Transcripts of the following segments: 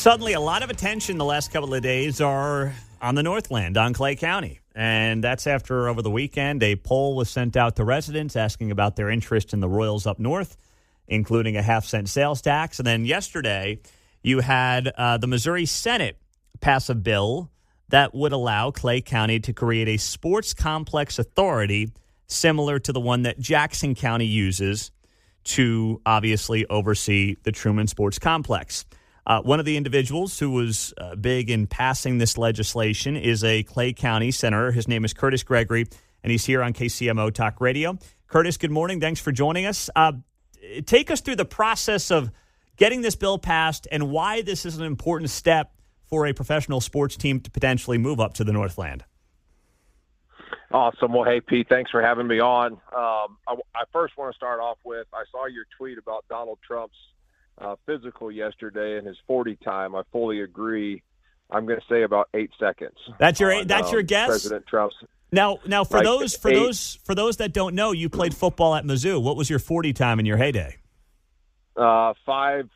Suddenly, a lot of attention the last couple of days are on the Northland, on Clay County. And that's after, over the weekend, a poll was sent out to residents asking about their interest in the Royals up north, including a half-cent sales tax. And then yesterday, you had the Missouri Senate pass a bill that would allow Clay County to create a sports complex authority similar to the one that Jackson County uses to obviously oversee the Truman Sports Complex. One of the individuals who was big in passing this legislation is a Clay County senator. His name is Kurtis Gregory, and he's here on KCMO Talk Radio. Kurtis, good morning. Thanks for joining us. Take us through the process of getting this bill passed and why this is an important step for a professional sports team to potentially move up to the Northland. Awesome. Well, hey, Pete, thanks for having me on. I first want to start off with, I saw your tweet about Donald Trump's physical yesterday and his 40 time. I fully agree. I'm going to say about 8 seconds. That's your guess? President Trump's. Now for those that don't know, you played football at Mizzou. What was your 40 time in your heyday? 5.05.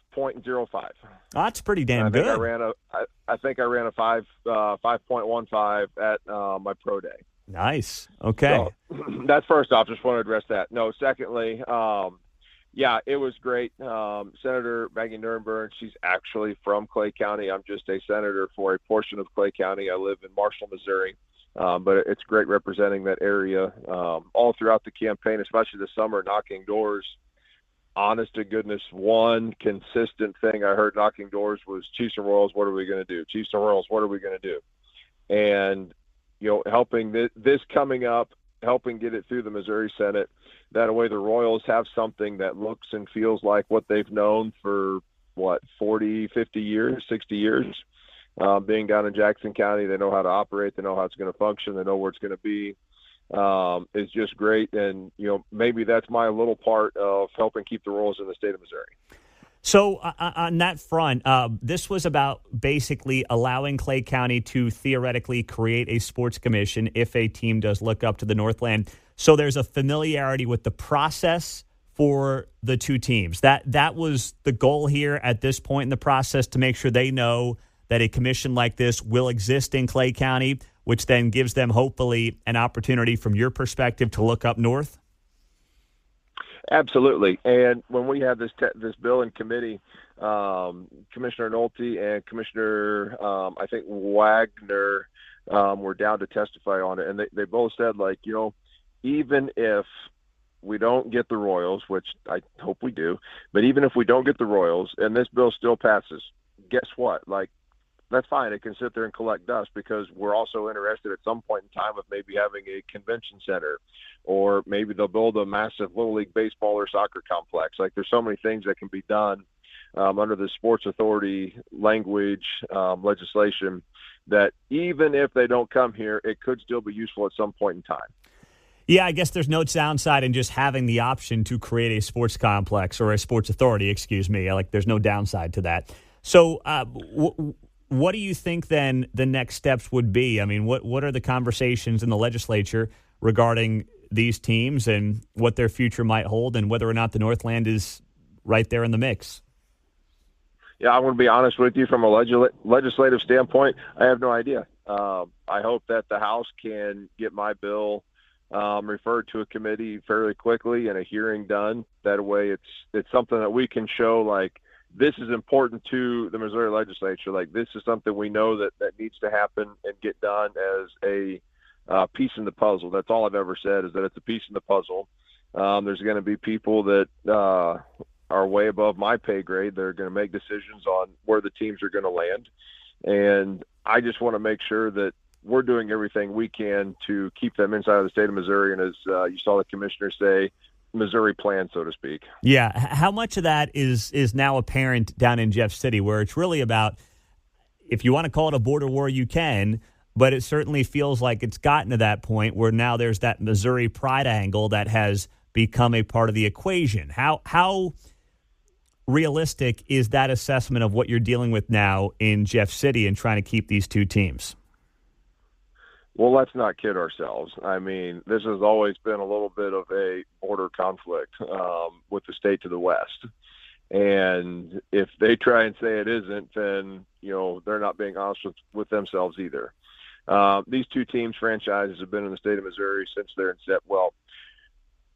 Oh, that's pretty damn good. I think I ran a 5.15 at my pro day. Nice. Okay. So, that's first off. Just want to address that. No, secondly, yeah, it was great. Senator Maggie Nurnberg, she's actually from Clay County. I'm just a senator for a portion of Clay County. I live in Marshall, Missouri, but it's great representing that area all throughout the campaign, especially this summer, knocking doors. Honest to goodness, one consistent thing I heard knocking doors was Chiefs and Royals, what are we going to do? Chiefs and Royals, what are we going to do? And, helping this coming up, helping get it through the Missouri Senate. That way the Royals have something that looks and feels like what they've known for, 40, 50 years, 60 years. Being down in Jackson County, they know how to operate. They know how it's going to function. They know where it's going to be. It's just great. And, maybe that's my little part of helping keep the Royals in the state of Missouri. So on that front, this was about basically allowing Clay County to theoretically create a sports commission if a team does look up to the Northland. So there's a familiarity with the process for the two teams. That was the goal here at this point in the process, to make sure they know that a commission like this will exist in Clay County, which then gives them hopefully an opportunity from your perspective to look up north. Absolutely. And when we had this bill in committee, Commissioner Nolte and Commissioner, I think Wagner, were down to testify on it. And they both said, even if we don't get the Royals, which I hope we do, but even if we don't get the Royals and this bill still passes, guess what? That's fine. It can sit there and collect dust, because we're also interested at some point in time of maybe having a convention center, or maybe they'll build a massive Little League baseball or soccer complex. There's so many things that can be done under the sports authority language legislation that even if they don't come here, it could still be useful at some point in time. Yeah, I guess there's no downside in just having the option to create a sports complex or a sports authority, there's no downside to that. So what do you think then the next steps would be? I mean, what are the conversations in the legislature regarding these teams and what their future might hold, and whether or not the Northland is right there in the mix? Yeah, I want to be honest with you. From a legislative standpoint, I have no idea. I hope that the House can get my bill referred to a committee fairly quickly and a hearing done. That way it's something that we can show, this is important to the Missouri legislature. This is something we know that needs to happen and get done as a piece in the puzzle. That's all I've ever said, is that it's a piece in the puzzle. There's going to be people that are way above my pay grade. They're going to make decisions on where the teams are going to land. And I just want to make sure that we're doing everything we can to keep them inside of the state of Missouri. And as you saw the commissioner say, Missouri plan, so to speak. Yeah. How much of that is now apparent down in Jeff City, where it's really about, if you want to call it a border war, you can, but it certainly feels like it's gotten to that point where now there's that Missouri pride angle that has become a part of the equation. How realistic is that assessment of what you're dealing with now in Jeff City and trying to keep these two teams? Well, let's not kid ourselves. I mean, this has always been a little bit of a border conflict with the state to the west. And if they try and say it isn't, then, they're not being honest with themselves either. These two teams, franchises, have been in the state of Missouri since their inception. Well,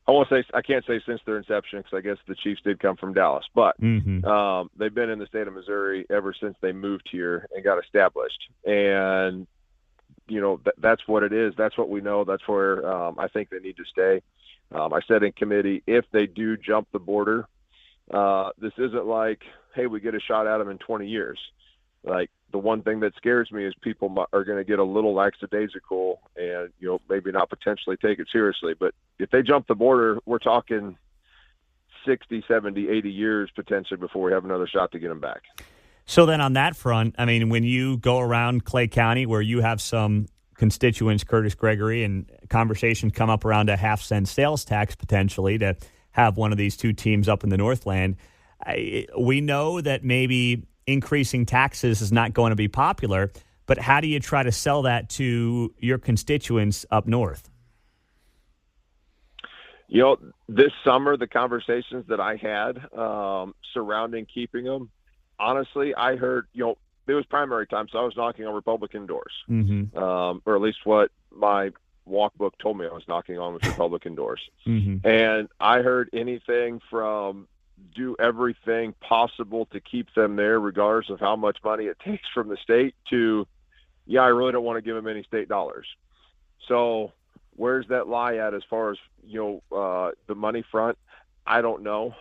I can't say since their inception, because I guess the Chiefs did come from Dallas, but they've been in the state of Missouri ever since they moved here and got established. And, that's what it is. That's what we know. That's where I think they need to stay. I said in committee, if they do jump the border, this isn't like, hey, we get a shot at them in 20 years. Like, the one thing that scares me is people are going to get a little lackadaisical and, maybe not potentially take it seriously. But if they jump the border, we're talking 60, 70, 80 years potentially before we have another shot to get them back. So then on that front, I mean, when you go around Clay County where you have some constituents, Kurtis Gregory, and conversations come up around a half-cent sales tax potentially to have one of these two teams up in the Northland, we know that maybe increasing taxes is not going to be popular, but how do you try to sell that to your constituents up north? This summer, the conversations that I had surrounding keeping them, honestly, I heard, it was primary time, so I was knocking on Republican doors, or at least what my walk book told me I was knocking on was Republican doors. And I heard anything from do everything possible to keep them there, regardless of how much money it takes from the state, to, I really don't want to give them any state dollars. So where's that lie at as far as, the money front? I don't know.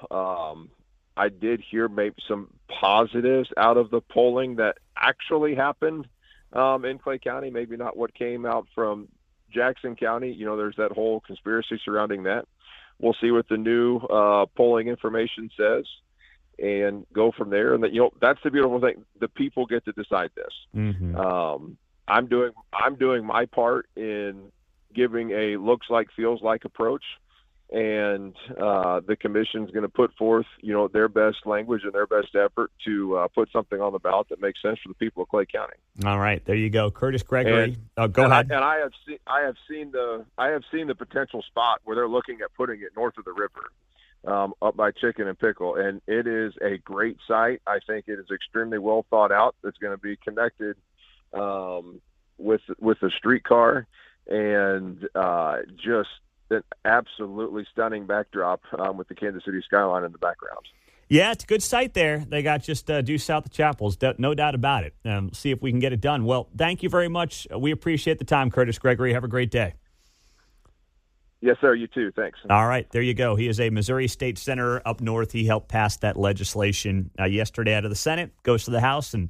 I did hear maybe some positives out of the polling that actually happened in Clay County, maybe not what came out from Jackson County. There's that whole conspiracy surrounding that. We'll see what the new polling information says and go from there. And that's the beautiful thing. The people get to decide this. I'm doing my part in giving a looks like, feels like approach. And the commission's going to put forth, their best language and their best effort to put something on the ballot that makes sense for the people of Clay County. All right, there you go, Kurtis Gregory. Go ahead. I have seen the potential spot where they're looking at putting it north of the river, up by Chicken and Pickle, and it is a great site. I think it is extremely well thought out. It's going to be connected with the streetcar, and just an absolutely stunning backdrop with the Kansas City skyline in the background. Yeah, it's a good site there. They got just due south of Chapels, no doubt about it. See if we can get it done. Well, thank you very much. We appreciate the time, Kurtis Gregory. Have a great day. Yes, sir. You too. Thanks. All right. There you go. He is a Missouri State Senator up north. He helped pass that legislation yesterday out of the Senate, goes to the House, and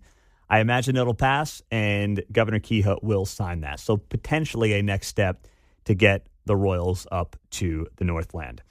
I imagine it'll pass, and Governor Kehoe will sign that. So potentially a next step to get the Royals up to the Northland.